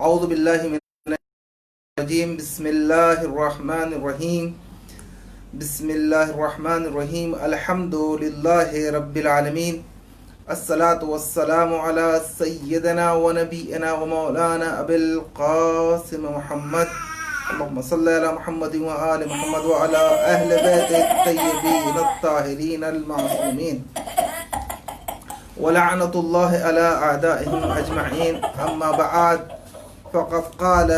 اعوذ باللہ من الرجیم بسم اللہ الرحمن الرحیم بسم اللہ الرحمن الرحیم الحمد للہ رب العالمین الصلاة والسلام علی سیدنا و نبینا و مولانا ابی القاسم محمد اللہم صلی علی محمد و آل محمد و علی اہل بیت الطیبین الطاہرین المعصومین ولعنت اللہ علی اعدائهم اجمعین اما بعد فقد قال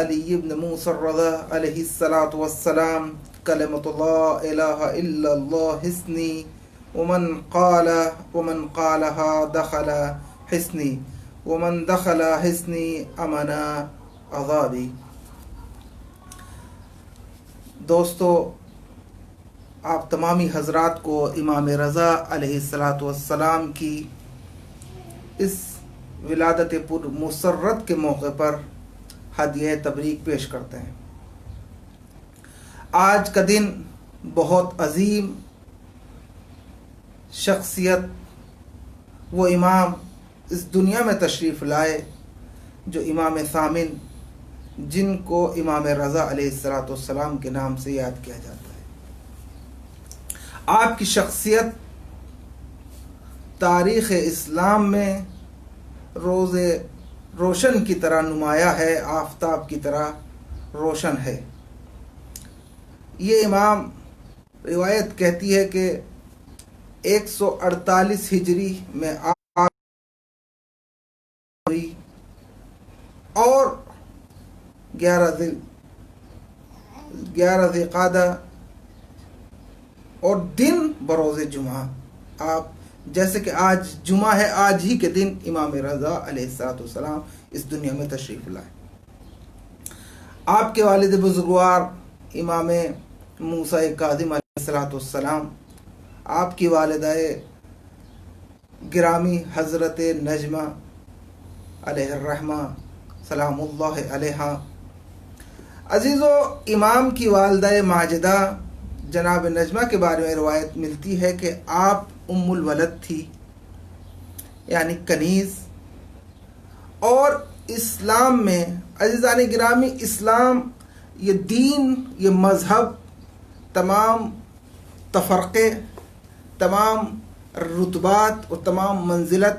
علی بن موسی الرضا علیہ الصلاة والسلام کلمۃ لا الہ الا اللہ حسنی ومن قالها دخل حسنی ومن دخل حسنی امن عذابی۔ دوستو، آپ تمامی حضرات کو امام رضا علیہ السلام کی اس ولادت پر مسرت کے موقع پر ہدیہ تبریک پیش کرتے ہیں۔ آج کا دن بہت عظیم شخصیت وہ امام اس دنیا میں تشریف لائے جو امام ثامن، جن کو امام رضا علیہ السلام کے نام سے یاد کیا جاتا ہے۔ آپ کی شخصیت تاریخ اسلام میں روز روشن کی طرح نمایاں ہے، آفتاب کی طرح روشن ہے۔ یہ امام، روایت کہتی ہے کہ 148 ہجری میں آپ ہوئی اور 11 ذی قعدہ اور دن بروز جمعہ، آپ جیسے کہ آج جمعہ ہے، آج ہی کے دن امام رضا علیہ السلام اس دنیا میں تشریف لائے۔ آپ کے والد بزرگوار امام موسیٰ کاظم علیہ السلام، آپ کی والدہ گرامی حضرت نجمہ علیہ الرحمہ سلام اللہ علیہا۔ عزیزو، امام کی والدہ ماجدہ جناب نجمہ کے بارے میں روایت ملتی ہے کہ آپ ام الولد تھی، یعنی کنیز۔ اور اسلام میں عزیزان گرامی، اسلام یہ دین، یہ مذہب تمام تفرقے، تمام رتبات اور تمام منزلت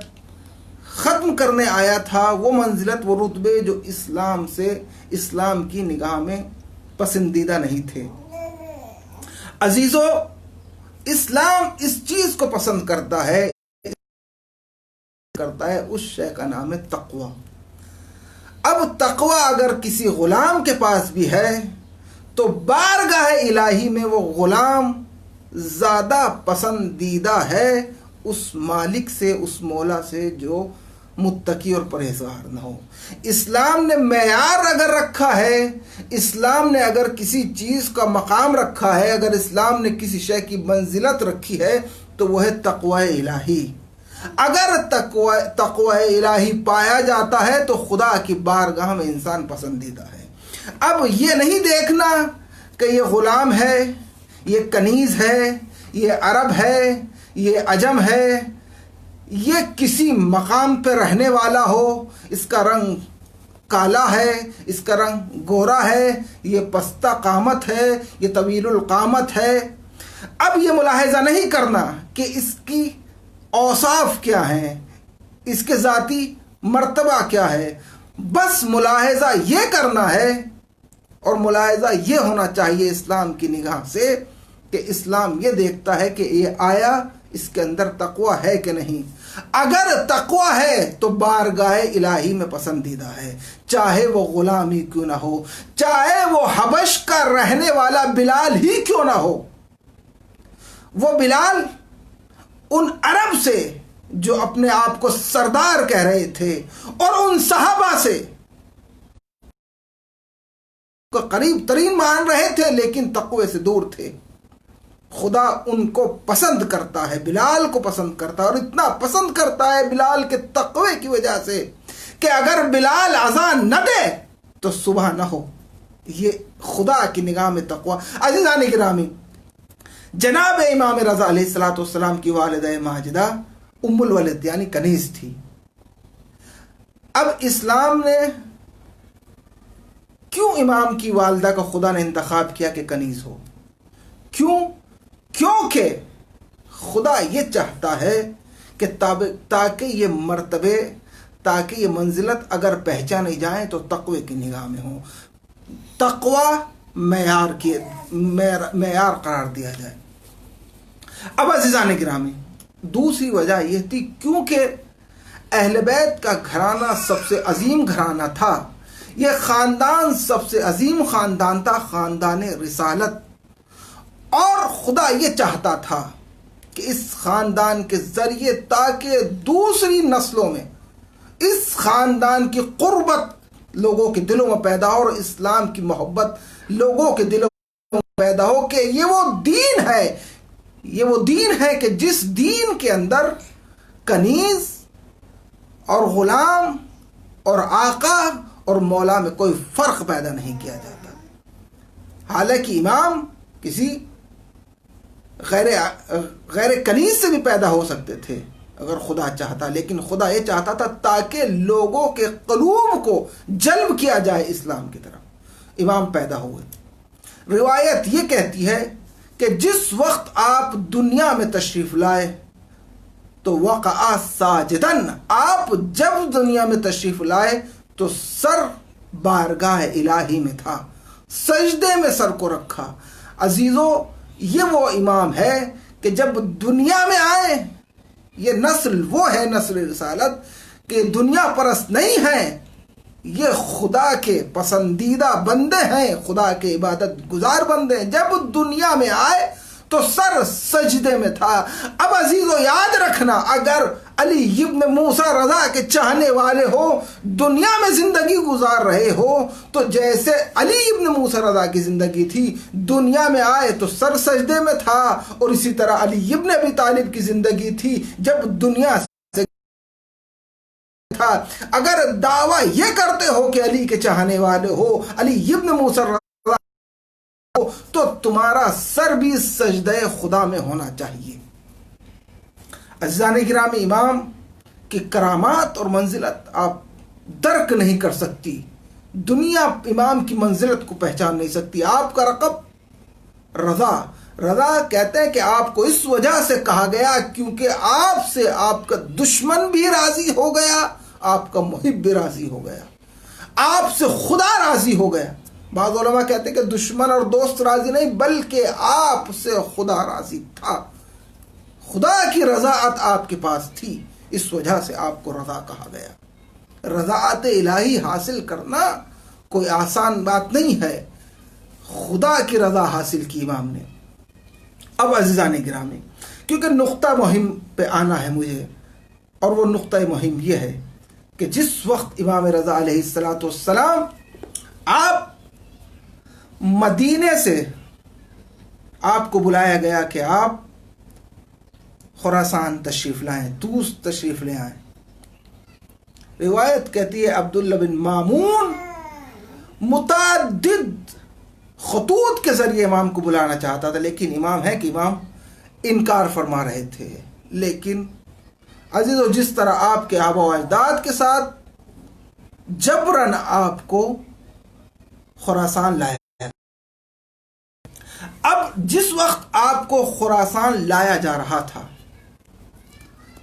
ختم کرنے آیا تھا۔ وہ منزلت، وہ رتبے جو اسلام سے، اسلام کی نگاہ میں پسندیدہ نہیں تھے۔ عزیزو، اسلام اس چیز کو پسند کرتا ہے اس شے کا نام ہے تقوی۔ اب تقوی اگر کسی غلام کے پاس بھی ہے تو بارگاہ الہی میں وہ غلام زیادہ پسندیدہ ہے اس مالک سے، اس مولا سے جو متقی اور پرہیزگار نہ ہو۔ اسلام نے معیار اگر رکھا ہے، اسلام نے اگر کسی چیز کا مقام رکھا ہے، اگر اسلام نے کسی شے کی منزلت رکھی ہے تو وہ ہے تقوی الہی۔ اگر تقوی الہی پایا جاتا ہے تو خدا کی بارگاہ میں انسان پسندیدہ ہے۔ اب یہ نہیں دیکھنا کہ یہ غلام ہے، یہ کنیز ہے، یہ عرب ہے، یہ عجم ہے، یہ کسی مقام پہ رہنے والا ہو، اس کا رنگ کالا ہے، اس کا رنگ گورا ہے، یہ پستہ قامت ہے، یہ طویل القامت ہے۔ اب یہ ملاحظہ نہیں کرنا کہ اس کی اوصاف کیا ہیں، اس کے ذاتی مرتبہ کیا ہے، بس ملاحظہ یہ کرنا ہے، اور ملاحظہ یہ ہونا چاہیے اسلام کی نگاہ سے کہ اسلام یہ دیکھتا ہے کہ یہ آیا، اس کے اندر تقوی ہے کہ نہیں۔ اگر تقوی ہے تو بارگاہ الہی میں پسندیدہ ہے، چاہے وہ غلام ہی کیوں نہ ہو، چاہے وہ حبش کا رہنے والا بلال ہی کیوں نہ ہو۔ وہ بلال ان عرب سے جو اپنے آپ کو سردار کہہ رہے تھے اور ان صحابہ سے قریب ترین مان رہے تھے لیکن تقوی سے دور تھے، خدا ان کو پسند کرتا ہے، بلال کو پسند کرتا ہے، اور اتنا پسند کرتا ہے بلال کے تقوی کی وجہ سے کہ اگر بلال اذان نہ دے تو صبح نہ ہو۔ یہ خدا کی نگاہ میں تقوی۔ عزیزان گرامی، جناب امام رضا علیہ السلام کی والدہ ماجدہ ام الولد یعنی کنیز تھی۔ اب اسلام نے کیوں امام کی والدہ کا خدا نے انتخاب کیا کہ کنیز ہو؟ کیوں؟ کیونکہ خدا یہ چاہتا ہے کہ تاکہ یہ مرتبے، تاکہ یہ منزلت اگر پہچانے جائیں تو تقوی کی نگاہ میں ہوں، تقوی معیار قرار دیا جائے۔ اب عزیزان گرامی، دوسری وجہ یہ تھی کیونکہ اہل بیت کا گھرانہ سب سے عظیم گھرانہ تھا، یہ خاندان سب سے عظیم خاندان تھا، خاندان رسالت، اور خدا یہ چاہتا تھا کہ اس خاندان کے ذریعے تاکہ دوسری نسلوں میں اس خاندان کی قربت لوگوں کے دلوں میں پیدا ہو اور اسلام کی محبت لوگوں کے دلوں میں پیدا ہو کہ یہ وہ دین ہے، یہ وہ دین ہے کہ جس دین کے اندر کنیز اور غلام اور آقا اور مولا میں کوئی فرق پیدا نہیں کیا جاتا۔ حالانکہ امام کسی غیر کنیز سے بھی پیدا ہو سکتے تھے اگر خدا چاہتا، لیکن خدا یہ چاہتا تھا تاکہ لوگوں کے قلوب کو جلب کیا جائے اسلام کی طرف، امام پیدا ہوئے۔ روایت یہ کہتی ہے کہ جس وقت آپ دنیا میں تشریف لائے تو وقع ساجدن، آپ جب دنیا میں تشریف لائے تو سر بارگاہ الہی میں تھا، سجدے میں سر کو رکھا۔ عزیزو، یہ وہ امام ہے کہ جب دنیا میں آئے، یہ نسل وہ ہے، نسل رسالت، کہ دنیا پرست نہیں ہے، یہ خدا کے پسندیدہ بندے ہیں، خدا کے عبادت گزار بندے ہیں۔ جب دنیا میں آئے تو سر سجدے میں تھا۔ اب عزیزو یاد رکھنا، اگر علی ابن موسیٰ رضا کے چاہنے والے ہو، دنیا میں زندگی گزار رہے ہو، تو جیسے علی ابن موسیٰ رضا کی زندگی تھی، دنیا میں آئے تو سر سجدے میں تھا، اور اسی طرح علی ابن ابی طالب کی زندگی تھی جب دنیا سے تھا۔ اگر دعویٰ یہ کرتے ہو کہ علی کے چاہنے والے ہو، علی ابن موسیٰ رضا تو تمہارا سر بھی سجدہ خدا میں ہونا چاہیے۔ عزیزان گرامی، امام کی کرامات اور منزلت آپ درک نہیں کر سکتی، دنیا امام کی منزلت کو پہچان نہیں سکتی۔ آپ کا رقب رضا کہتے ہیں کہ آپ کو اس وجہ سے کہا گیا کیونکہ آپ سے آپ کا دشمن بھی راضی ہو گیا، آپ کا محب بھی راضی ہو گیا، آپ سے خدا راضی ہو گیا۔ بعض علماء کہتے ہیں کہ دشمن اور دوست راضی نہیں، بلکہ آپ سے خدا راضی تھا، خدا کی رضاعت آپ کے پاس تھی، اس وجہ سے آپ کو رضا کہا گیا۔ رضاعت الہی حاصل کرنا کوئی آسان بات نہیں ہے، خدا کی رضا حاصل کی امام نے۔ اب عزیزان گرامی، کیونکہ نقطہ مہم پہ آنا ہے مجھے، اور وہ نقطہ مہم یہ ہے کہ جس وقت امام رضا علیہ السلام آپ مدینے سے آپ کو بلایا گیا کہ آپ خراسان تشریف لائیں، طوس تشریف لے آئیں۔ روایت کہتی ہے عبداللہ بن مامون متعدد خطوط کے ذریعے امام کو بلانا چاہتا تھا، لیکن امام ہے کہ امام انکار فرما رہے تھے۔ لیکن عزیزو، جس طرح آپ کے آبا و اجداد کے ساتھ جبراً آپ کو خراسان لایا، اب جس وقت آپ کو خراسان لایا جا رہا تھا،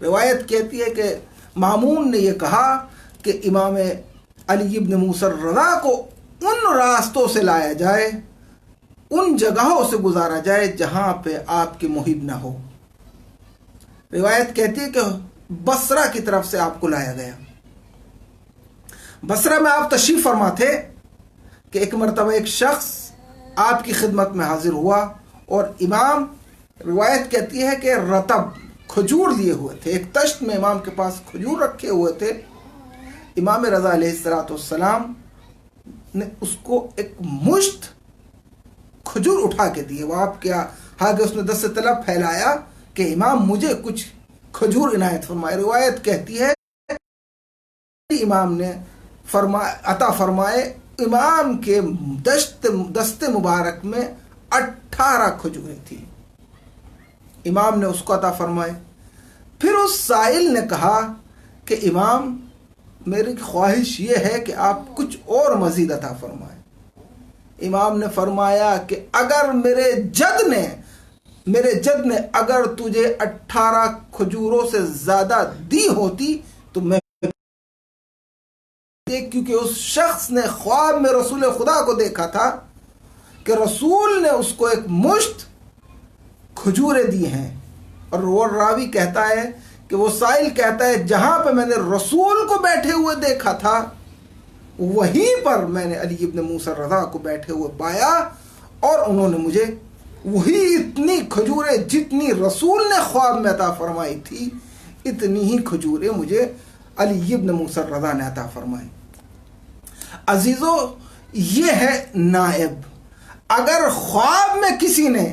روایت کہتی ہے کہ مامون نے یہ کہا کہ امام علی ابن موسیٰ رضا کو ان راستوں سے لایا جائے، ان جگہوں سے گزارا جائے جہاں پہ آپ کے محب نہ ہو۔ روایت کہتی ہے کہ بصرہ کی طرف سے آپ کو لایا گیا۔ بصرہ میں آپ تشریف فرما تھے کہ ایک مرتبہ ایک شخص آپ کی خدمت میں حاضر ہوا، اور امام، روایت کہتی ہے کہ رطب کھجور لیے ہوئے تھے، ایک تشت میں امام کے پاس کھجور رکھے ہوئے تھے۔ امام رضا علیہ السلام نے اس کو ایک مشت کھجور اٹھا کے دیے، وہ آپ کے آگے اس نے دست طلب پھیلایا کہ امام مجھے کچھ کھجور عنایت فرمائے۔ روایت کہتی ہے امام نے عطا فرمائے، امام کے دست مبارک میں 18 کھجوریں تھی، امام نے اس کو عطا فرمائے۔ پھر اس سائل نے کہا کہ امام، میری خواہش یہ ہے کہ آپ کچھ اور مزید عطا فرمائیں۔ امام نے فرمایا کہ اگر میرے جد نے اگر تجھے 18 کھجوروں سے زیادہ دی ہوتی تو میں، کیونکہ اس شخص نے خواب میں رسول خدا کو دیکھا تھا کہ رسول نے اس کو ایک مشت کھجوریں دی ہیں، اور وہ راوی کہتا ہے کہ وہ سائل کہتا ہے جہاں پہ میں نے رسول کو بیٹھے ہوئے دیکھا تھا وہیں پر میں نے علی ابن موسیٰ رضا کو بیٹھے ہوئے پایا، اور انہوں نے مجھے وہی اتنی کھجوریں جتنی رسول نے خواب میں عطا فرمائی تھی، اتنی ہی کھجوریں مجھے علی ابن موسیٰ رضا نے عطا فرمائی۔ عزیزو، یہ ہے نائب۔ اگر خواب میں کسی نے،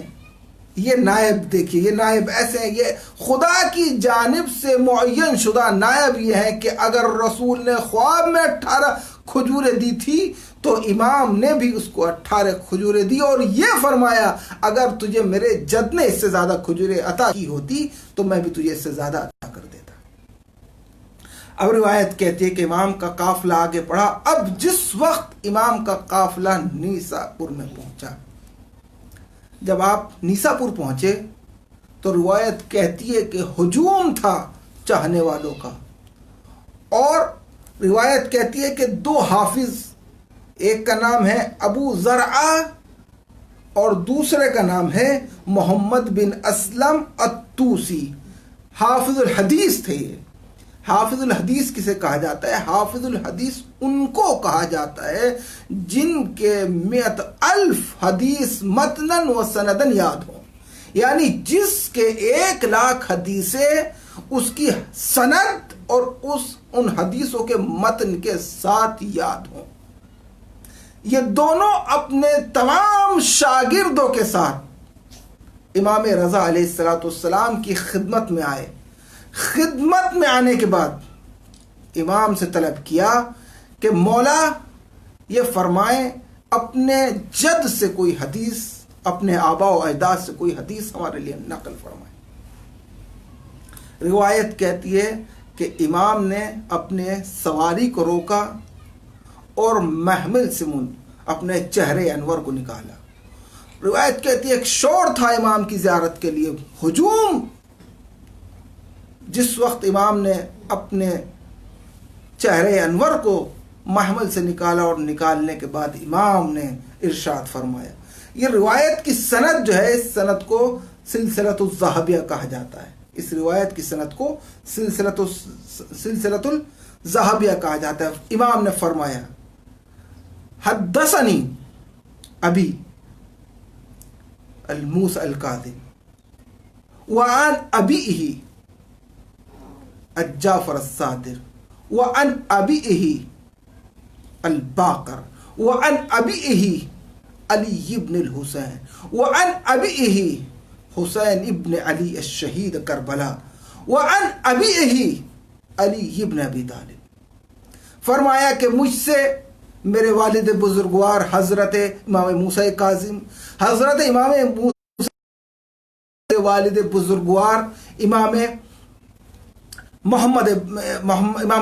یہ نائب دیکھیے، یہ نائب ایسے ہیں، یہ خدا کی جانب سے معین شدہ نائب یہ ہے کہ اگر رسول نے خواب میں 18 کھجوریں دی تھی تو امام نے بھی اس کو 18 کھجوریں دی، اور یہ فرمایا اگر تجھے میرے جد نے اس سے زیادہ کھجوریں عطا کی ہوتی تو میں بھی تجھے اس سے زیادہ عطا کر دیتا۔ اب روایت کہتی ہے کہ امام کا قافلہ آگے بڑھا۔ اب جس وقت امام کا قافلہ نیساپور میں پہنچا، جب آپ نیساپور پہنچے تو روایت کہتی ہے کہ ہجوم تھا چاہنے والوں کا، اور روایت کہتی ہے کہ 2 حافظ، ایک کا نام ہے ابو زرعہ اور دوسرے کا نام ہے محمد بن اسلم الطوسی، حافظ الحدیث تھے۔ یہ حافظ الحدیث کسے کہا جاتا ہے؟ حافظ الحدیث ان کو کہا جاتا ہے جن کے 100,000 حدیث متنن و سندن یاد ہوں، یعنی جس کے 1,00,000 حدیثیں اس کی سند اور ان حدیثوں کے متن کے ساتھ یاد ہوں۔ یہ دونوں اپنے تمام شاگردوں کے ساتھ امام رضا علیہ السلام کی خدمت میں آئے۔ خدمت میں آنے کے بعد امام سے طلب کیا کہ مولا یہ فرمائیں اپنے جد سے کوئی حدیث، اپنے آبا و اجداد سے کوئی حدیث ہمارے لیے نقل فرمائیں۔ روایت کہتی ہے کہ امام نے اپنے سواری کو روکا اور محمل سے اپنے چہرے انور کو نکالا۔ روایت کہتی ہے ایک شور تھا امام کی زیارت کے لیے، ہجوم۔ جس وقت امام نے اپنے چہرے انور کو محمل سے نکالا اور نکالنے کے بعد امام نے ارشاد فرمایا۔ یہ روایت کی سند جو ہے، اس سند کو سلسلۃ الذہبیہ کہا جاتا ہے۔ اس روایت کی سند کو سلسلۃ الذہبیہ کہا جاتا ہے۔ امام نے فرمایا حدثنی ابی الموسى الكاظم وعن ابیہ الجعفر الصادق وعن ابیہ الباقر وعن ابیہ علی بن الحسین وعن ابیہ حسین ابن علی الشہید کربلا وعن ابیہ علی بن ابی طالب۔ فرمایا کہ مجھ سے میرے والد بزرگوار حضرت امام موسیٰ کاظم، حضرت امام موسیٰ والد بزرگوار امام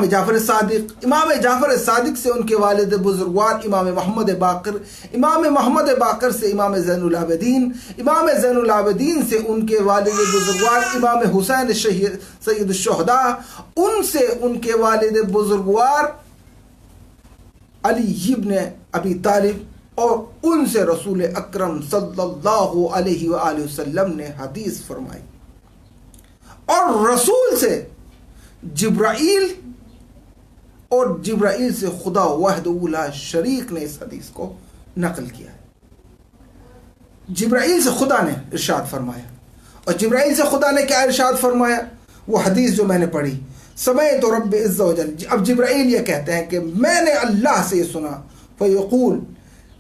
جعفر صادق، امام جعفر صادق سے ان کے والد بزرگوار امام محمد باقر، امام محمد باقر سے امام زین العابدین، امام زین العابدین سے ان کے والد بزرگوار امام حسین سید الشہداء، ان سے ان کے والد بزرگوار علی ابن ابی طالب، اور ان سے رسول اکرم صلی اللہ علیہ وآلہ وسلم نے حدیث فرمائی، اور رسول سے جبرائیل، اور جبرائیل سے خدا وحدہ لا شریک نے اس حدیث کو نقل کیا ہے۔ جبرائیل سے خدا نے ارشاد فرمایا، اور جبرائیل سے خدا نے کیا ارشاد فرمایا؟ وہ حدیث جو میں نے پڑھی، سمعت رب عز و جل، اب جبرائیل یہ کہتے ہیں کہ میں نے اللہ سے یہ سنا، فیقول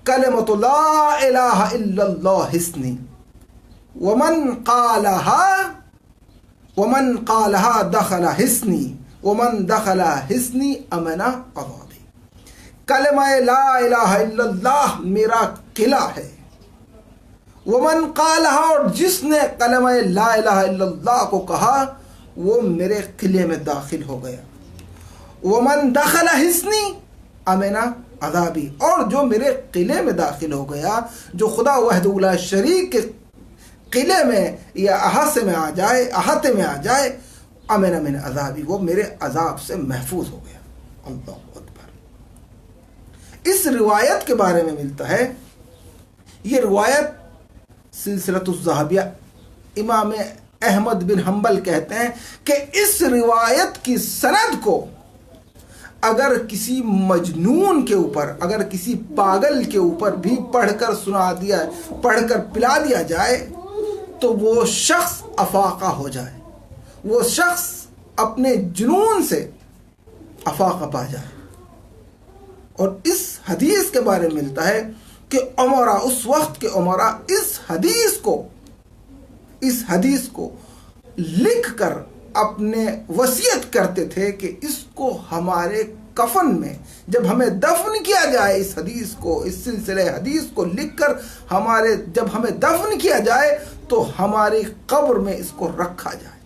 کلمۃ لا الہ الا اللہ حسنی ومن قالها دخل حسنی ومن دخل حسنی امنا قضابی۔ کلمہ لا الہ الا اللہ میرا قلعہ ہے، ومن قالها، اور جس نے کلمہ لا الہ الا اللہ کو کہا وہ میرے قلعے میں داخل ہو گیا، ومن دخل حصنی امن عذابی، اور جو میرے قلعے میں داخل ہو گیا، جو خدا وحدہ لا شریک کے قلعے میں یا احاطے میں آ جائے امن من عذابی، وہ میرے عذاب سے محفوظ ہو گیا۔ اللہ اکبر۔ اس روایت کے بارے میں ملتا ہے، یہ روایت سلسلۃ الذہبیہ امام احمد بن حنبل کہتے ہیں کہ اس روایت کی سند کو اگر کسی مجنون کے اوپر، اگر کسی پاگل کے اوپر بھی پڑھ کر پلا دیا جائے تو وہ شخص افاقہ ہو جائے، وہ شخص اپنے جنون سے افاقہ پا جائے۔ اور اس حدیث کے بارے میں ملتا ہے کہ عمرہ، اس وقت کے عمرہ اس حدیث کو لکھ کر اپنے وصیت کرتے تھے کہ اس کو ہمارے کفن میں جب ہمیں دفن کیا جائے، اس حدیث کو، اس سلسلے حدیث کو لکھ کر جب ہمیں دفن کیا جائے تو ہماری قبر میں اس کو رکھا جائے،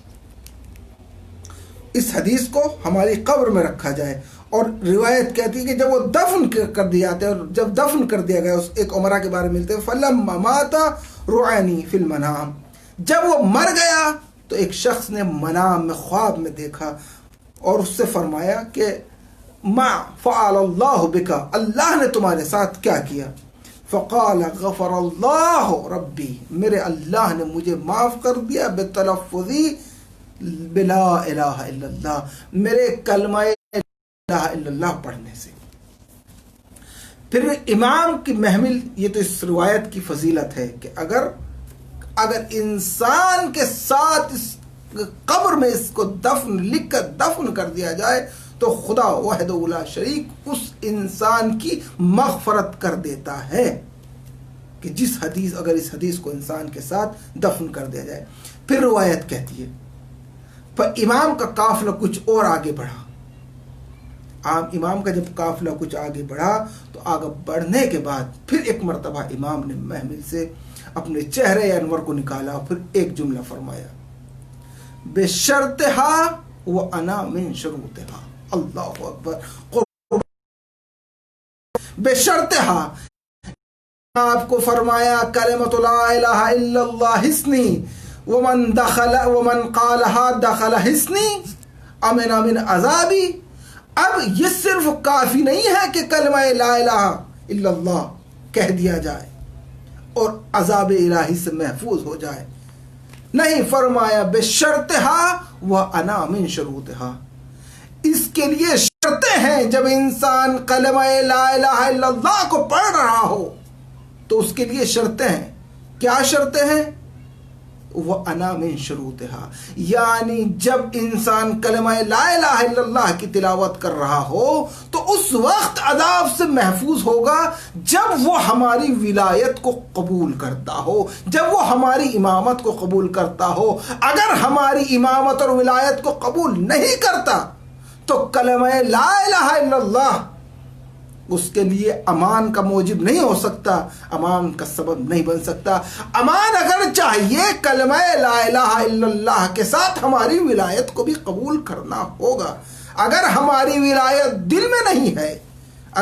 اس حدیث کو ہماری قبر میں رکھا جائے۔ اور روایت کہتی ہے کہ جب وہ دفن کر دیا جاتے، اور جب دفن کر دیا گیا، اس ایک عمرہ کے بارے میں ملتے ہیں فَلَمَّا مَاتَ رُعَانِي فِي الْمَنَامِ، جب وہ مر گیا تو ایک شخص نے منام میں، خواب میں دیکھا اور اس سے فرمایا کہ ما فعل اللہ بک، اللہ نے تمہارے ساتھ کیا کیا؟ فقال غفر اللہ ربی، میرے اللہ نے مجھے معاف کر دیا بتلفظی بلا الہ الا اللہ، میرے کلمہ لا الہ الا اللہ پڑھنے سے۔ پھر امام کی محمل، یہ تو اس روایت کی فضیلت ہے کہ اگر انسان کے ساتھ اس قبر میں اس کو لکھ کر دفن کر دیا جائے تو خدا وحدہ لا شریک اس انسان کی مغفرت کر دیتا ہے، کہ اگر اس حدیث کو انسان کے ساتھ دفن کر دیا جائے۔ پھر روایت کہتی ہے پر امام کا قافلہ کچھ اور آگے بڑھا، امام کا جب قافلہ کچھ آگے بڑھا تو آگے بڑھنے کے بعد پھر ایک مرتبہ امام نے محمل سے اپنے چہرے انور کو نکالا اور پھر ایک جملہ فرمایا، بشرطہا وانا من شروطہا، اللہ اکبر، بشرطہا، آپ کو فرمایا کلمۃ لا الہ الا اللہ حصنی ومن قالہا دخل حصنی امن من عذابی۔ اب یہ صرف کافی نہیں ہے کہ کلمہ لا الہ الا اللہ کہہ دیا جائے اور عذاب الہی سے محفوظ ہو جائے، نہیں، فرمایا بشرطہا وانا من شروطہا، اس کے لیے شرطیں ہیں۔ جب انسان کلمہ لا الہ الا اللہ کو پڑھ رہا ہو تو اس کے لیے شرطیں ہیں۔ کیا شرطیں ہیں؟ وَأَنَا مِن شُرُوطِهَا، یعنی جب انسان کلمہ لا الہ الا اللہ کی تلاوت کر رہا ہو تو اس وقت عذاب سے محفوظ ہوگا جب وہ ہماری ولایت کو قبول کرتا ہو، جب وہ ہماری امامت کو قبول کرتا ہو۔ اگر ہماری امامت اور ولایت کو قبول نہیں کرتا تو کلمہ لا الہ الا اللہ اس کے لیے امان کا موجب نہیں ہو سکتا، امان کا سبب نہیں بن سکتا۔ امان اگر چاہیے کلمہ لا الہ الا اللہ کے ساتھ ہماری ولایت کو بھی قبول کرنا ہوگا۔ اگر ہماری ولایت دل میں نہیں ہے،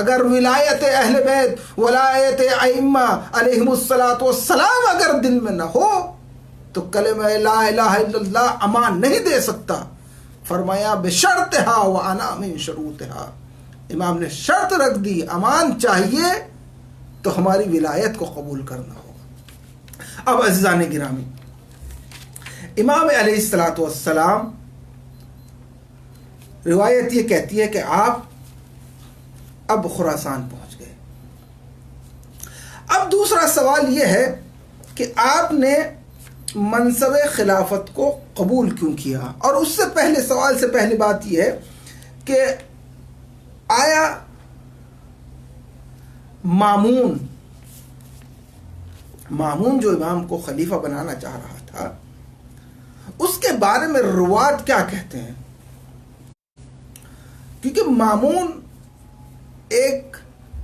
اگر ولایت اہل بیت، ولایت ائمہ علیہم الصلاۃ والسلام اگر دل میں نہ ہو تو کلمہ لا الہ الا اللہ امان نہیں دے سکتا۔ فرمایا بشرطہا وانا من شروطہا، امام نے شرط رکھ دی، امان چاہیے تو ہماری ولایت کو قبول کرنا ہوگا۔ اب عزیزان گرامی، امام علیہ الصلوۃ والسلام، روایت یہ کہتی ہے کہ آپ اب خراسان پہنچ گئے۔ اب دوسرا سوال یہ ہے کہ آپ نے منصب خلافت کو قبول کیوں کیا؟ اور اس سے پہلے سوال سے پہلی بات یہ ہے کہ آیا مامون جو امام کو خلیفہ بنانا چاہ رہا تھا، اس کے بارے میں روات کیا کہتے ہیں؟ کیونکہ مامون ایک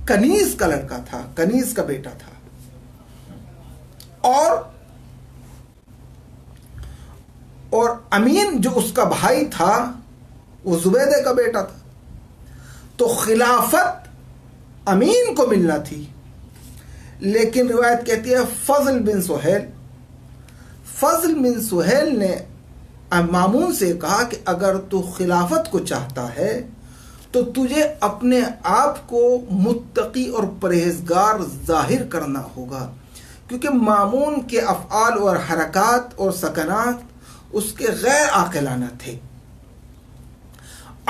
کنیز کا لڑکا تھا، کنیز کا بیٹا تھا، اور امین جو اس کا بھائی تھا وہ زبیدہ کا بیٹا تھا۔ تو خلافت امین کو ملنا تھی، لیکن روایت کہتی ہے فضل بن سہیل نے مامون سے کہا کہ اگر تو خلافت کو چاہتا ہے تو تجھے اپنے آپ کو متقی اور پرہیزگار ظاہر کرنا ہوگا، کیونکہ مامون کے افعال اور حرکات اور سکنات اس کے غیر عاقلانہ تھے،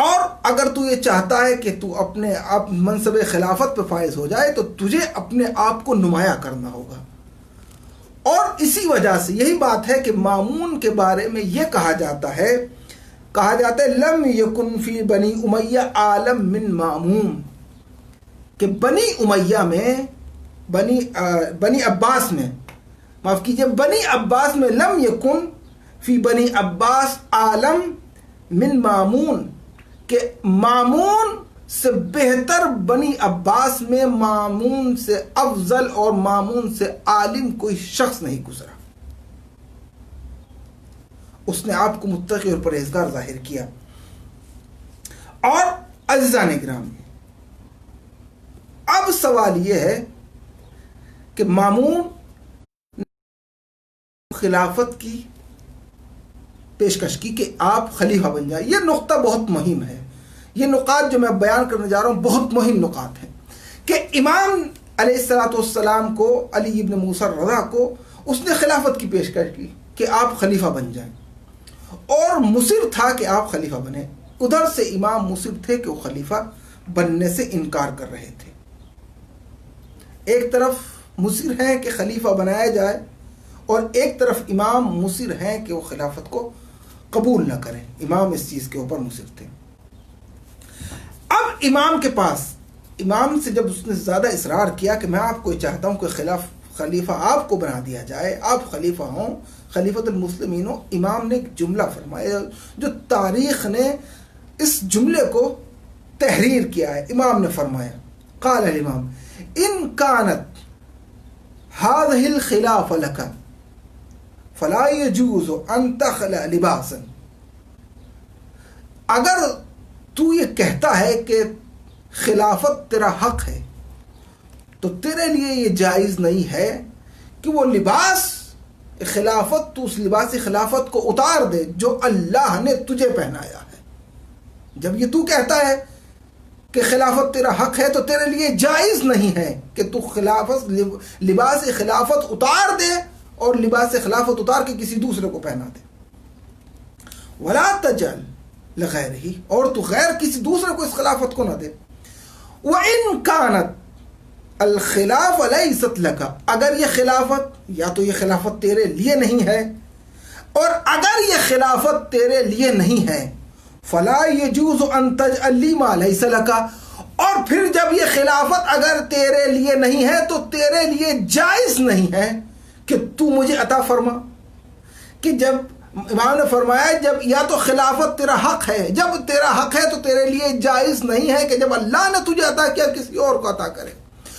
اور اگر تو یہ چاہتا ہے کہ تو اپنے آپ منصب خلافت پہ فائز ہو جائے تو تجھے اپنے آپ کو نمایاں کرنا ہوگا۔ اور اسی وجہ سے یہی بات ہے کہ مامون کے بارے میں یہ کہا جاتا ہے لم یکن فی بنی امیہ عالم من مامون، کہ بنی امیہ میں بنی عباس میں معاف کیجئے بنی عباس میں لم یکن فی بنی عباس عالم من مامون، کہ مامون سے بہتر بنی عباس میں مامون سے افضل اور مامون سے عالم کوئی شخص نہیں گزرا۔ اس نے آپ کو متقی اور پرہیزگار ظاہر کیا۔ اور عزیزان گرامی، اب سوال یہ ہے کہ مامون خلافت کی پیشکش کی کہ آپ خلیفہ بن جائیں۔ یہ نقطہ بہت مہم ہے، یہ نقاط جو میں بیان کرنے جا رہا ہوں بہت مہم نقاط ہیں، کہ امام علیہ السلام کو، علی ابن موسیٰ رضا کو اس نے خلافت کی پیشکش کی کہ آپ خلیفہ بن جائیں، اور مصر تھا کہ آپ خلیفہ بنیں۔ ادھر سے امام مصر تھے کہ وہ خلیفہ بننے سے انکار کر رہے تھے۔ ایک طرف مصر ہیں کہ خلیفہ بنایا جائے، اور ایک طرف امام مصر ہیں کہ وہ خلافت کو قبول نہ کریں۔ امام اس چیز کے اوپر مصر تھے۔ اب امام سے جب اس نے زیادہ اصرار کیا کہ میں آپ کو چاہتا ہوں کہ خلیفہ آپ کو بنا دیا جائے، آپ خلیفہ ہوں، خلیفۃ المسلمین ہوں، امام نے ایک جملہ فرمایا جو تاریخ نے اس جملے کو تحریر کیا ہے۔ امام نے فرمایا، قال الامام ان كانت هذه الخلافة لك فلا يجوز ان تخلع لباسا، اگر تو یہ کہتا ہے کہ خلافت تیرا حق ہے تو تیرے لیے یہ جائز نہیں ہے کہ وہ لباس خلافت، تو اس لباس خلافت کو اتار دے جو اللہ نے تجھے پہنایا ہے۔ جب یہ تو کہتا ہے کہ خلافت تیرا حق ہے تو تیرے لیے جائز نہیں ہے کہ تو لباس خلافت اتار دے اور لباس خلافت اتار کے کسی دوسرے کو پہنا دے۔ ولا تجعل لغیرہ، اور تو غیر کسی دوسرے کو اس خلافت کو نہ دے۔ وَإِن كَانَتْ الْخِلَافَ لَيْسَتْ لَكَ، اگر یہ خلافت، یا تو یہ خلافت تیرے لیے نہیں ہے، اور اگر یہ خلافت تیرے لیے نہیں ہے فَلَا يَجُوزُ أَن تَجْعَلَ لِي مَا لَيْسَ لَكَ، اور پھر جب یہ خلافت اگر تیرے لیے نہیں ہے تو تیرے لیے جائز نہیں ہے کہ تو مجھے عطا فرما۔ کہ جب امام نے فرمایا جب یا تو خلافت تیرا حق ہے، جب تیرا حق ہے تو تیرے لیے جائز نہیں ہے کہ جب اللہ نے تجھے عطا کیا کسی اور کو عطا کرے،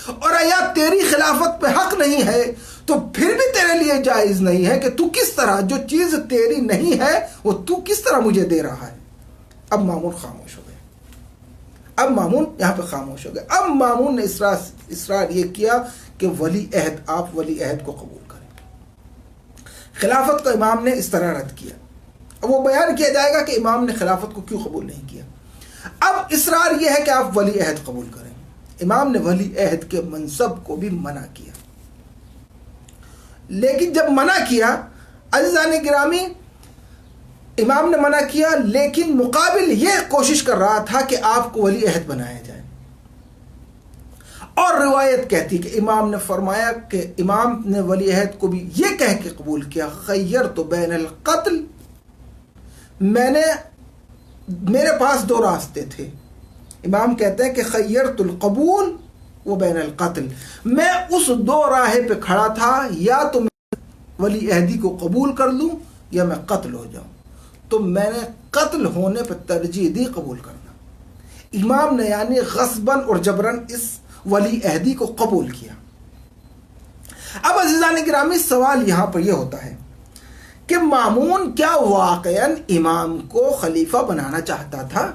اور یا تیری خلافت پہ حق نہیں ہے تو پھر بھی تیرے لیے جائز نہیں ہے کہ تو کس طرح جو چیز تیری نہیں ہے وہ تو کس طرح مجھے دے رہا ہے۔ اب مامون خاموش ہو گئے، اب مامون یہاں پہ خاموش ہو گئے۔ اب مامون نے اصرار یہ کیا کہ ولی عہد، آپ ولی عہد کو قبول کریں۔ خلافت کو امام نے اس طرح رد کیا۔ اب وہ بیان کیا جائے گا کہ امام نے خلافت کو کیوں قبول نہیں کیا۔ اب اصرار یہ ہے کہ آپ ولی عہد قبول کریں۔ امام نے ولی عہد کے منصب کو بھی منع کیا، لیکن جب منع کیا عزیزان گرامی، امام نے منع کیا لیکن مقابل یہ کوشش کر رہا تھا کہ آپ کو ولی عہد بنایا جائے۔ اور روایت کہتی کہ امام نے فرمایا کہ امام نے ولی عہد کو بھی یہ کہہ کے قبول کیا، خیرت بین القتل، میرے پاس دو راستے تھے۔ امام کہتے ہیں کہ خیرت القبول و بین القتل، میں اس دو راہ پہ کھڑا تھا، یا تو میں ولی عہدی کو قبول کر لوں یا میں قتل ہو جاؤں، تو میں نے قتل ہونے پہ ترجیح دی قبول کرنا۔ امام نے یعنی غصباً اور جبراً اس ولی عہدی کو قبول کیا۔ اب عزیزان گرامی سوال یہاں پر یہ ہوتا ہے کہ مامون کیا واقعاً امام کو خلیفہ بنانا چاہتا تھا؟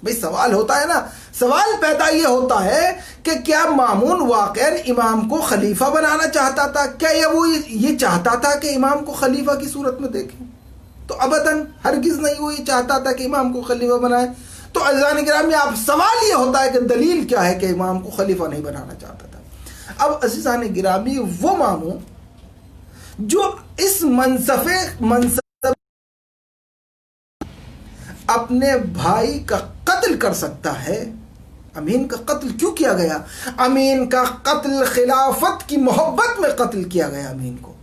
بھئی سوال ہوتا ہے نا، سوال پیدا یہ ہوتا ہے کہ کیا مامون واقعاً امام کو خلیفہ بنانا چاہتا تھا؟ کیا وہ یہ چاہتا تھا کہ امام کو خلیفہ کی صورت میں دیکھیں؟ تو ابداً ہرگز نہیں وہ یہ چاہتا تھا کہ امام کو خلیفہ بنائے۔ تو عزیزان گرامی، آپ سوال یہ ہوتا ہے کہ دلیل کیا ہے کہ امام کو خلیفہ نہیں بنانا چاہتا تھا؟ اب عزیزان گرامی، وہ مامون جو اس منصب اپنے بھائی کا قتل کر سکتا ہے، امین کا قتل کیوں کیا گیا؟ امین کا قتل خلافت کی محبت میں قتل کیا گیا۔ امین کو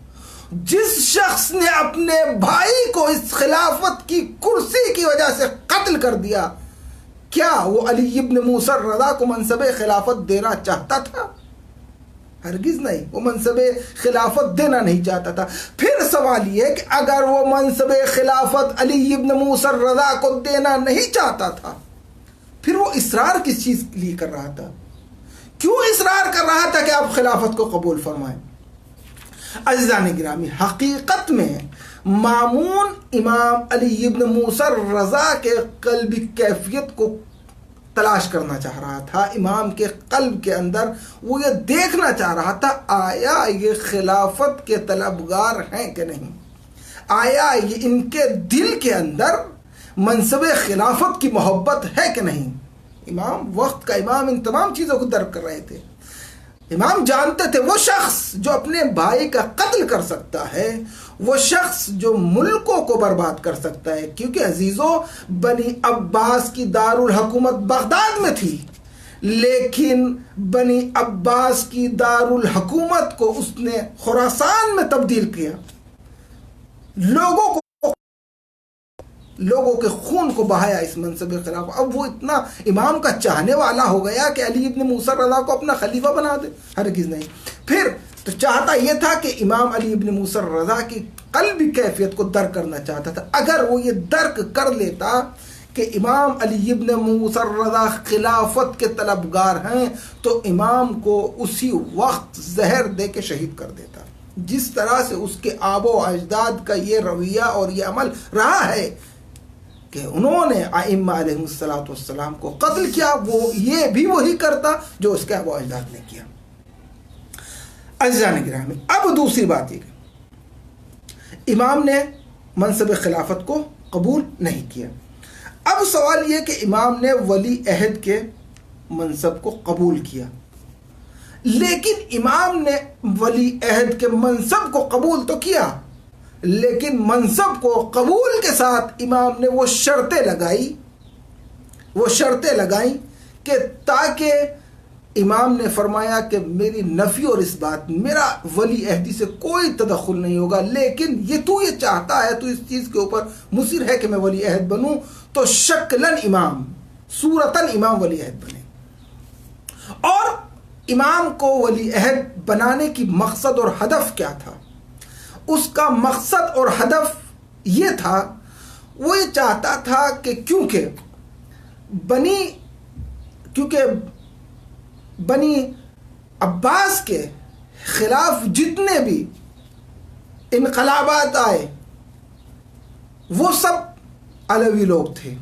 جس شخص نے اپنے بھائی کو اس خلافت کی کرسی کی وجہ سے قتل کر دیا، کیا وہ علی ابن موسیٰ الرضا کو منصب خلافت دینا چاہتا تھا؟ ہرگز نہیں، وہ منصب خلافت دینا نہیں چاہتا تھا۔ پھر سوال یہ کہ اگر وہ منصب خلافت علی ابن موسیٰ الرضا کو دینا نہیں چاہتا تھا، پھر وہ اصرار کس چیز کے لیے کر رہا تھا؟ کیوں اصرار کر رہا تھا کہ آپ خلافت کو قبول فرمائیں؟ عزیزان گرامی، حقیقت میں مامون امام علی ابن موسیٰ الرضا کے قلبی کیفیت کو تلاش کرنا چاہ رہا تھا۔ امام کے قلب کے اندر وہ یہ دیکھنا چاہ رہا تھا، آیا یہ خلافت کے طلبگار ہیں کہ نہیں؟ آیا یہ ان کے دل کے اندر منصب خلافت کی محبت ہے کہ نہیں؟ امام، وقت کا امام، ان تمام چیزوں کو درک کر رہے تھے۔ امام جانتے تھے وہ شخص جو اپنے بھائی کا قتل کر سکتا ہے، وہ شخص جو ملکوں کو برباد کر سکتا ہے، کیونکہ عزیزو بنی عباس کی دارالحکومت بغداد میں تھی، لیکن بنی عباس کی دارالحکومت کو اس نے خراسان میں تبدیل کیا، لوگوں کے خون کو بہایا اس منصب خلاف۔ اب وہ اتنا امام کا چاہنے والا ہو گیا کہ علی ابن موسیٰ الرضا کو اپنا خلیفہ بنا دے؟ ہرگز نہیں۔ پھر تو چاہتا یہ تھا کہ امام علی ابن موسیٰ الرضا کی قلبی کیفیت کو درک کرنا چاہتا تھا۔ اگر وہ یہ درک کر لیتا کہ امام علی ابن موسیٰ الرضا خلافت کے طلبگار ہیں، تو امام کو اسی وقت زہر دے کے شہید کر دیتا۔ جس طرح سے اس کے آبا و اجداد کا یہ رویہ اور یہ عمل رہا ہے کہ انہوں نے ائمہ علیہ السلام کو قتل کیا، وہ یہ بھی وہی کرتا جو اس کے آبا و اجداد نے کیا۔ عزیزان گرامی، اب دوسری بات یہ کہ امام نے منصب خلافت کو قبول نہیں کیا۔ اب سوال یہ کہ امام نے ولی عہد کے منصب کو قبول کیا، لیکن امام نے ولی عہد کے منصب کو قبول تو کیا، لیکن منصب کو قبول کے ساتھ امام نے وہ شرطیں لگائیں کہ تاکہ امام نے فرمایا کہ میری نفی اور اس بات، میرا ولی عہدی سے کوئی تدخل نہیں ہوگا، لیکن یہ چاہتا ہے، تو اس چیز کے اوپر مصر ہے کہ میں ولی عہد بنوں، تو شکلاً امام، صورتاً امام ولی عہد بنے۔ اور امام کو ولی عہد بنانے کی مقصد اور ہدف کیا تھا؟ اس کا مقصد اور ہدف یہ تھا، وہ یہ چاہتا تھا کہ کیونکہ بنی عباس کے خلاف جتنے بھی انقلابات آئے وہ سب علوی لوگ تھے۔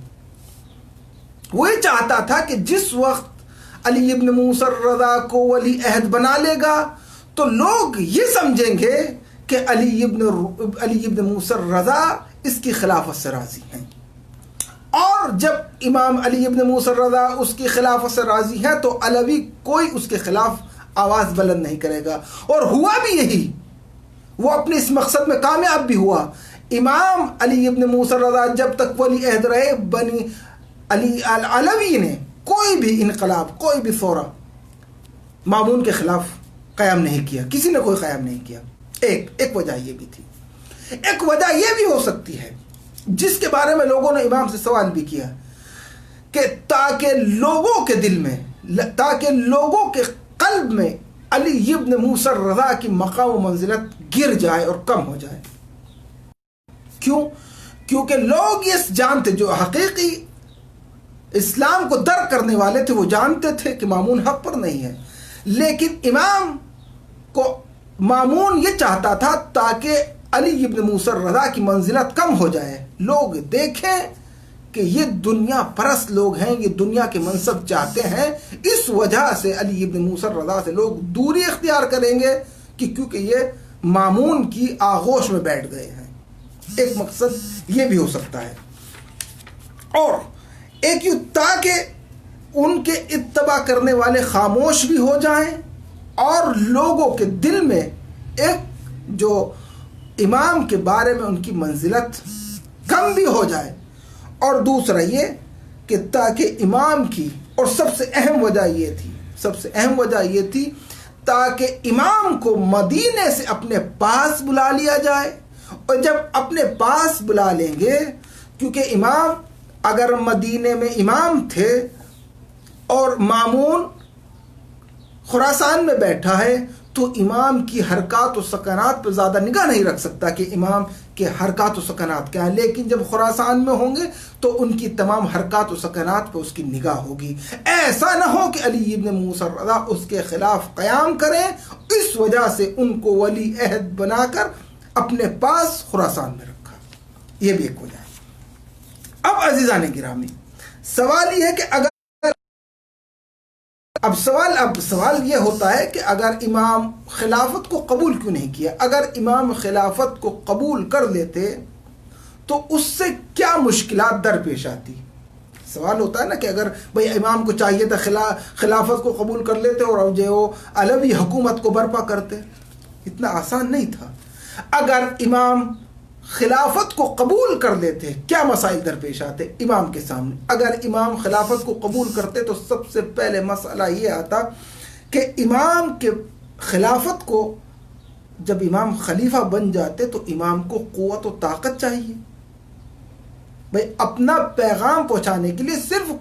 وہ یہ چاہتا تھا کہ جس وقت علی ابن موسیٰ الرضا کو ولی عہد بنا لے گا تو لوگ یہ سمجھیں گے کہ علی ابن موسیٰ الرضا اس کی خلافت سے راضی ہیں، اور جب امام علی ابن موسیٰ الرضا اس کی خلافت سے راضی ہیں تو علوی کوئی اس کے خلاف آواز بلند نہیں کرے گا۔ اور ہوا بھی یہی، وہ اپنے اس مقصد میں کامیاب بھی ہوا۔ امام علی ابن موسیٰ الرضا جب تک ولی عہد رہے، بنی علوی نے کوئی بھی انقلاب، کوئی بھی ثورہ مامون کے خلاف قیام نہیں کیا، کسی نے کوئی قیام نہیں کیا۔ ایک وجہ یہ بھی تھی۔ ایک وجہ یہ بھی ہو سکتی ہے، جس کے بارے میں لوگوں نے امام سے سوال بھی کیا، کہ تاکہ لوگوں کے دل میں، تاکہ لوگوں کے قلب میں علی ابن موسیٰ الرضا کی مقام و منزلت گر جائے اور کم ہو جائے۔ کیوں؟ کیونکہ لوگ یہ جانتے، جو حقیقی اسلام کو درک کرنے والے تھے، وہ جانتے تھے کہ مامون حق پر نہیں ہے، لیکن امام کو مامون یہ چاہتا تھا تاکہ علی ابن موسیٰ الرضا کی منزلت کم ہو جائے، لوگ دیکھیں کہ یہ دنیا پرست لوگ ہیں، یہ دنیا کے منصب چاہتے ہیں، اس وجہ سے علی ابن موسیٰ الرضا سے لوگ دوری اختیار کریں گے کہ کیونکہ یہ مامون کی آغوش میں بیٹھ گئے ہیں۔ ایک مقصد یہ بھی ہو سکتا ہے، اور ایک یوں تاکہ ان کے اتباع کرنے والے خاموش بھی ہو جائیں اور لوگوں کے دل میں ایک جو امام کے بارے میں ان کی منزلت کم بھی ہو جائے، اور دوسرا یہ کہ تاکہ امام کی، اور سب سے اہم وجہ یہ تھی تاکہ امام کو مدینے سے اپنے پاس بلا لیا جائے، اور جب اپنے پاس بلا لیں گے، کیونکہ امام اگر مدینے میں امام تھے اور مامون خراسان میں بیٹھا ہے تو امام کی حرکات و سکنات پہ زیادہ نگاہ نہیں رکھ سکتا کہ امام کے حرکات و سکنات کیا ہیں، لیکن جب خراسان میں ہوں گے تو ان کی تمام حرکات و سکنات پہ اس کی نگاہ ہوگی۔ ایسا نہ ہو کہ علی ابن موسیٰ الرضا اس کے خلاف قیام کریں، اس وجہ سے ان کو ولی عہد بنا کر اپنے پاس خراسان میں رکھا۔ یہ بھی ایک وجہ ہے۔ اب عزیزان گرامی، سوال یہ ہے کہ اگر اب سوال یہ ہوتا ہے کہ اگر امام خلافت کو قبول کیوں نہیں کیا؟ اگر امام خلافت کو قبول کر لیتے تو اس سے کیا مشکلات درپیش آتی؟ سوال ہوتا ہے نا کہ اگر بھئی امام کو چاہیے تھا خلافت کو قبول کر لیتے اور جو علوی حکومت کو برپا کرتے، اتنا آسان نہیں تھا۔ اگر امام خلافت کو قبول کر لیتے کیا مسائل درپیش آتے امام کے سامنے؟ اگر امام خلافت کو قبول کرتے تو سب سے پہلے مسئلہ یہ آتا کہ امام کے خلافت کو، جب امام خلیفہ بن جاتے تو امام کو قوت و طاقت چاہیے، بھئی اپنا پیغام پہنچانے کے لیے صرف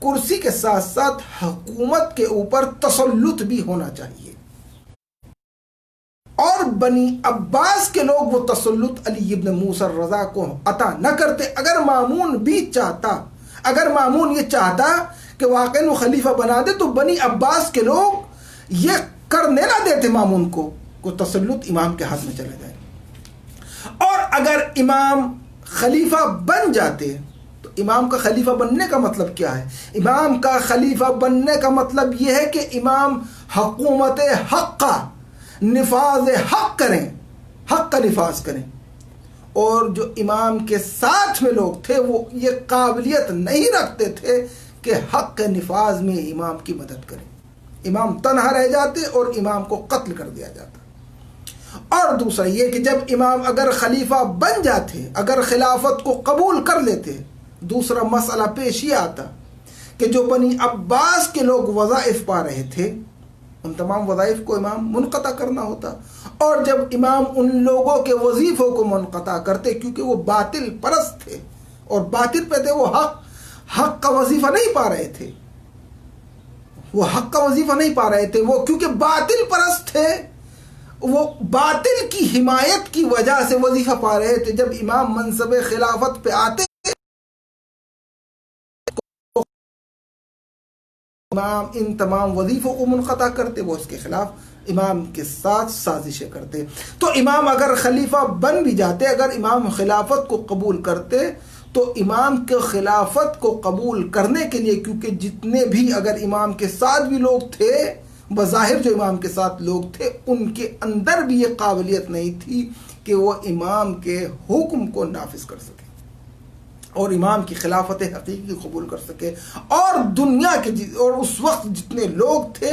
کرسی کے ساتھ ساتھ حکومت کے اوپر تسلط بھی ہونا چاہیے، اور بنی عباس کے لوگ وہ تسلط علی ابن موسیٰ الرضا کو عطا نہ کرتے۔ اگر مامون بھی چاہتا، اگر مامون یہ چاہتا کہ واقعی وہ خلیفہ بنا دے تو بنی عباس کے لوگ یہ کرنے نہ دیتے مامون کو تسلط امام کے ہاتھ میں چلا جائے۔ اور اگر امام خلیفہ بن جاتے تو امام کا خلیفہ بننے کا مطلب کیا ہے؟ امام کا خلیفہ بننے کا مطلب یہ ہے کہ امام حکومت حق کا نفاذ حق کریں، حق کا نفاذ کریں، اور جو امام کے ساتھ میں لوگ تھے وہ یہ قابلیت نہیں رکھتے تھے کہ حق کے نفاذ میں امام کی مدد کریں، امام تنہا رہ جاتے اور امام کو قتل کر دیا جاتا۔ اور دوسرا یہ کہ جب امام اگر خلیفہ بن جاتے، اگر خلافت کو قبول کر لیتے، دوسرا مسئلہ پیش یہ آتا کہ جو بنی عباس کے لوگ وظائف پا رہے تھے ان تمام وظائف کو امام منقطع کرنا ہوتا، اور جب امام ان لوگوں کے وظیفوں کو منقطع کرتے کیونکہ وہ باطل پرست تھے اور باطل پہ تھے، وہ حق کا وظیفہ نہیں پا رہے تھے، وہ حق کا وظیفہ نہیں پا رہے تھے، وہ کیونکہ باطل پرست تھے، وہ باطل کی حمایت کی وجہ سے وظیفہ پا رہے تھے۔ جب امام منصب خلافت پہ آتے امام ان تمام وظیفوں کو منقطع کرتے، وہ اس کے خلاف امام کے ساتھ سازشیں کرتے۔ تو امام اگر خلیفہ بن بھی جاتے، اگر امام خلافت کو قبول کرتے تو امام کے خلافت کو قبول کرنے کے لیے، کیونکہ جتنے بھی اگر امام کے ساتھ بھی لوگ تھے، بظاہر جو امام کے ساتھ لوگ تھے، ان کے اندر بھی یہ قابلیت نہیں تھی کہ وہ امام کے حکم کو نافذ کر سکے اور امام کی خلافت حقیقی قبول کر سکے۔ اور دنیا کے اور اس وقت جتنے لوگ تھے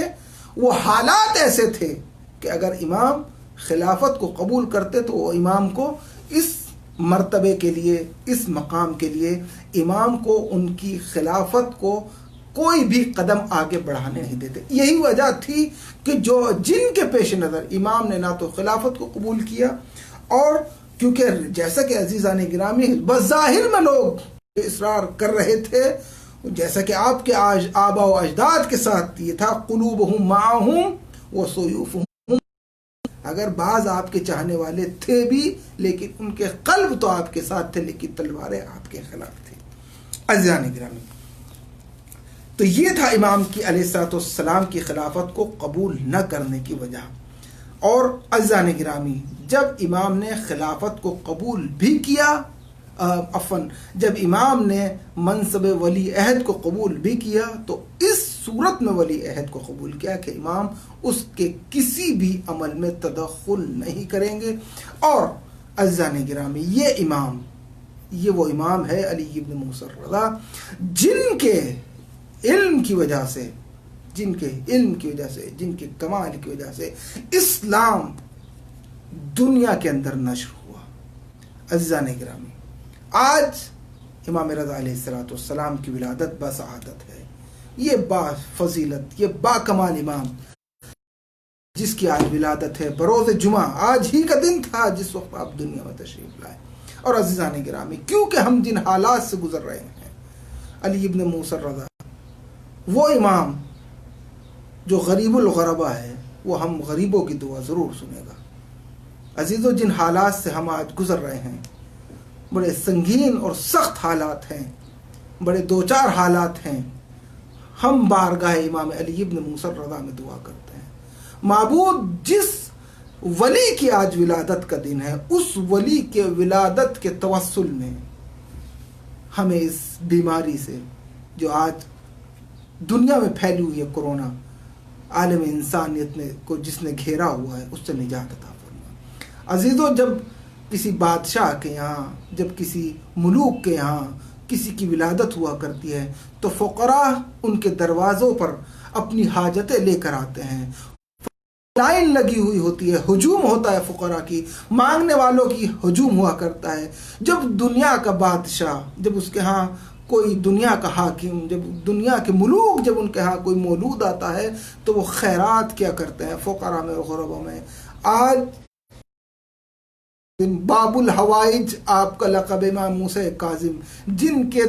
وہ حالات ایسے تھے کہ اگر امام خلافت کو قبول کرتے تو وہ امام کو اس مرتبے کے لیے، اس مقام کے لیے امام کو ان کی خلافت کو کوئی بھی قدم آگے بڑھانے نہیں دیتے۔ یہی وجہ تھی کہ جن کے پیش نظر امام نے نہ تو خلافت کو قبول کیا، اور کیونکہ جیسا کہ عزیزان گرامی بظاہر میں لوگ اصرار کر رہے تھے، جیسا کہ آپ کے آبا و اجداد کے ساتھ یہ تھا، قلوبہم معہم وسیوفہم، اگر بعض آپ کے چاہنے والے تھے بھی لیکن ان کے قلب تو آپ کے ساتھ تھے، لیکن تلواریں آپ کے خلاف تھی۔ عزیزان گرامی، تو یہ تھا امام کی علیہ السلام کی خلافت کو قبول نہ کرنے کی وجہ۔ اور عزیزان گرامی، جب امام نے خلافت کو قبول بھی کیا جب امام نے منصب ولی عہد کو قبول بھی کیا تو اس صورت میں ولی عہد کو قبول کیا کہ امام اس کے کسی بھی عمل میں تدخل نہیں کریں گے. اور عزیزان گرامی، یہ وہ امام ہے علی ابن موسی الرضا جن کے علم کی وجہ سے، جن کے کمال کی وجہ سے اسلام دنیا کے اندر نشر ہوا. عزیزان گرامی، آج امام رضا علیہ السلام کی ولادت بسعادت ہے. یہ با فضیلت، یہ با کمال امام جس کی آج ولادت ہے بروز جمعہ، آج ہی کا دن تھا جس وقت آپ دنیا میں تشریف لائے. اور عزیزان گرامی، کیونکہ ہم جن حالات سے گزر رہے ہیں، علی ابن موسی الرضا وہ امام جو غریب الغربا ہے، وہ ہم غریبوں کی دعا ضرور سنے گا. عزیزو، جن حالات سے ہم آج گزر رہے ہیں بڑے سنگین اور سخت حالات ہیں، بڑے دوچار حالات ہیں. ہم بارگاہ امام علی ابن موسی الرضا میں دعا کرتے ہیں. معبود، جس ولی کی آج ولادت کا دن ہے، اس ولی کے ولادت کے توسل میں ہمیں اس بیماری سے جو آج دنیا میں پھیلی ہوئی ہے، کرونا، عالم انسانیت کو جس نے گھیرا ہوا ہے، اس سے نجات عطا فرما. عزیزو، جب کسی بادشاہ کے یہاں، جب کسی ملوک کے یہاں کسی کی ولادت ہوا کرتی ہے تو فقراء ان کے دروازوں پر اپنی حاجتیں لے کر آتے ہیں. لائن لگی ہوئی ہوتی ہے، ہجوم ہوتا ہے، فقراء کی مانگنے والوں کی ہجوم ہوا کرتا ہے. جب دنیا کا بادشاہ، جب اس کے ہاں کوئی دنیا کا حاکم، جب دنیا کے ملوک، جب ان کے ہاں کوئی مولود آتا ہے تو وہ خیرات کیا کرتے ہیں فقراء میں اور غربوں میں. آج باب الحوائج آپ کا لقب امام موسی کاظم، جن کے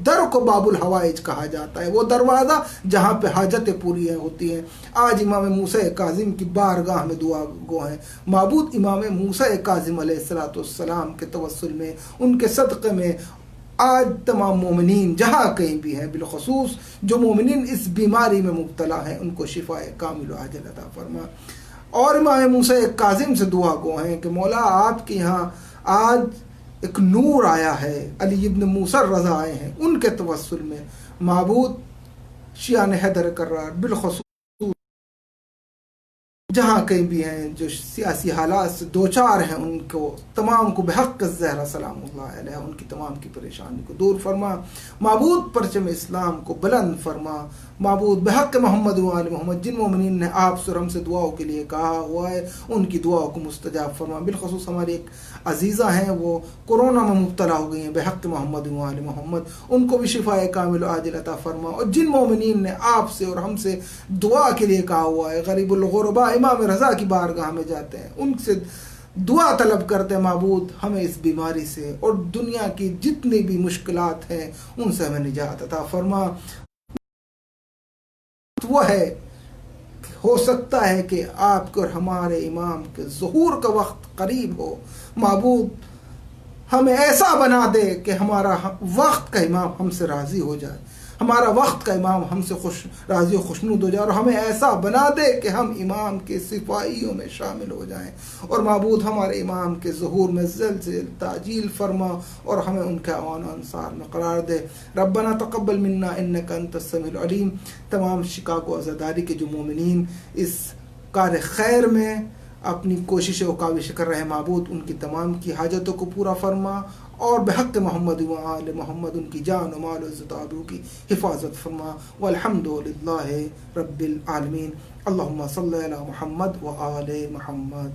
در کو باب الحوائج کہا جاتا ہے، وہ دروازہ جہاں پہ حاجتیں پوری ہوتی ہیں. آج امام موسی کاظم کی بارگاہ میں دعا گو ہیں. معبود، امام موسی کاظم علیہ السلام کے توسل میں، ان کے صدقے میں آج تمام مومنین جہاں کہیں بھی ہیں، بالخصوص جو مومنین اس بیماری میں مبتلا ہیں، ان کو شفاء کامل و عاجل عطا فرما. اور امام موسی کاظم سے دعا گو ہیں کہ مولا، آپ کے یہاں آج ایک نور آیا ہے، علی ابن موسی الرضا آئے ہیں، ان کے توسل میں معبود شیعہ حیدر کرار بالخصوص جہاں کہیں بھی ہیں، جو سیاسی حالات سے دوچار ہیں، ان کو تمام کو بحق الزہرا سلام اللہ علیہ ان کی تمام کی پریشانی کو دور فرما. معبود، پرچم اسلام کو بلند فرما. معبود، بحق محمد و آل محمد، جن مومنین نے آپ سے اور ہم سے دعاؤں کے لیے کہا ہوا ہے، ان کی دعاؤں کو مستجاب فرما. بالخصوص ہماری ایک عزیزہ ہیں، وہ کورونا میں مبتلا ہو گئی ہیں، بحق محمد و آل محمد، ان کو بھی شفاء کامل و عاجل عطا فرما. اور جن مومنین نے آپ سے اور ہم سے دعا کے لیے کہا ہوا ہے، غریب الغربا امام رضا کی بارگاہ میں جاتے ہیں، ان سے دعا طلب کرتے ہیں. معبود، ہمیں اس بیماری سے اور دنیا کی جتنی بھی مشکلات ہیں ان سے ہمیں نجات عطا فرما. وہ ہے، ہو سکتا ہے کہ آپ کے اور ہمارے امام کے ظہور کا وقت قریب ہو. معبود، ہمیں ایسا بنا دے کہ ہمارا وقت کا امام ہم سے راضی ہو جائے، ہمارا وقت کا امام ہم سے راضی و خوشنود ہو جائے، اور ہمیں ایسا بنا دے کہ ہم امام کے صفائیوں میں شامل ہو جائیں. اور معبود، ہمارے امام کے ظہور میں جلد سے جلد تعجیل فرما اور ہمیں ان کے اعوان و انصار میں قرار دے. ربنا تقبل منا انک انت السمیع العلیم. تمام شکاگو عزاداری کے جو مومنین اس کار خیر میں اپنی کوششیں و کاوشیں کر رہے ہیں، معبود ان کی تمام کی حاجتوں کو پورا فرما، اور بحق محمد و آل محمد ان کی جان و مال و عزت و آبرو کی حفاظت فرما. والحمد للہ رب العالمین. اللہم صلی علی محمد و آل محمد.